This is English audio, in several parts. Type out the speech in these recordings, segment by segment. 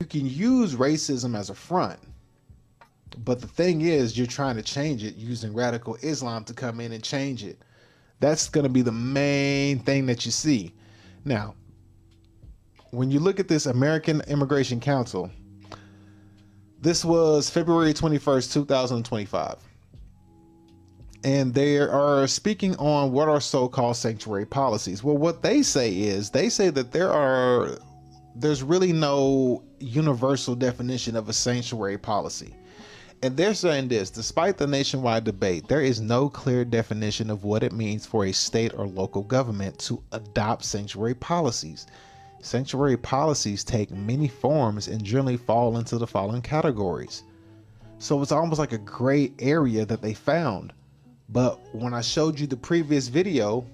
You can use racism as a front, but the thing is, you're trying to change it using radical Islam to come in and change it. That's going to be the main thing that you see. Now, when you look at this American Immigration Council, this was February 21st, 2025. And they are speaking on what are so-called sanctuary policies. Well, what they say is, they say that there's really no universal definition of a sanctuary policy. And they're saying this: despite the nationwide debate, there is no clear definition of what it means for a state or local government to adopt sanctuary policies. Sanctuary policies take many forms and generally fall into the following categories. So it's almost like a gray area that they found. But when I showed you the previous video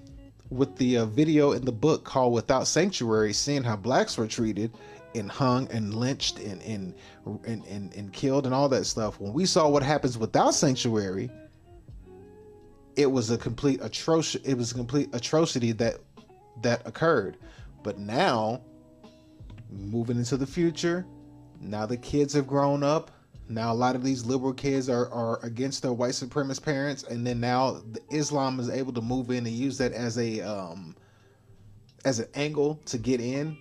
with the video in the book called Without Sanctuary, seeing how blacks were treated and hung and lynched and killed and all that stuff, when we saw what happens without sanctuary, it was a complete atrocity that occurred. But now, moving into the future, now the kids have grown up. Now a lot of these liberal kids are against their white supremacist parents, and then now the Islam is able to move in and use that as an angle to get in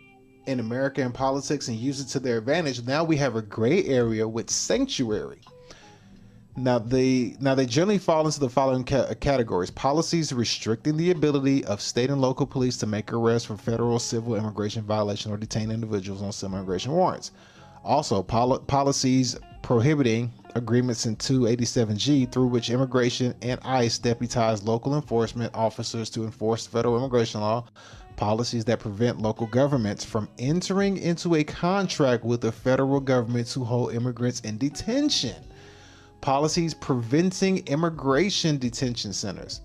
American politics and use it to their advantage. Now we have a gray area with sanctuary. Now they generally fall into the following categories: policies restricting the ability of state and local police to make arrests for federal civil immigration violation or detain individuals on civil immigration warrants. Also, policies prohibiting agreements in 287G through which immigration and ICE deputize local enforcement officers to enforce federal immigration law. Policies that prevent local governments from entering into a contract with the federal government to hold immigrants in detention. Policies preventing immigration detention centers.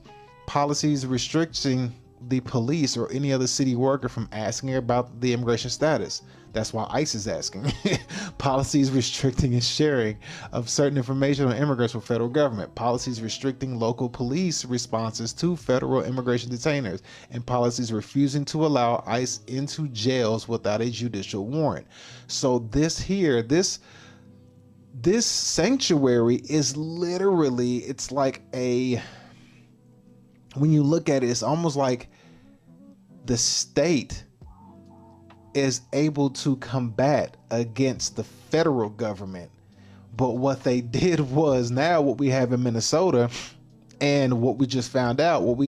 Policies restricting the police or any other city worker from asking about the immigration status. That's why ICE is asking. Policies restricting and sharing of certain information on immigrants with federal government. Policies restricting local police responses to federal immigration detainers. And policies refusing to allow ICE into jails without a judicial warrant. So this sanctuary is literally, it's like when you look at it, it's almost like the state is able to combat against the federal government. But what they did was, now what we have in Minnesota and what we just found out, what we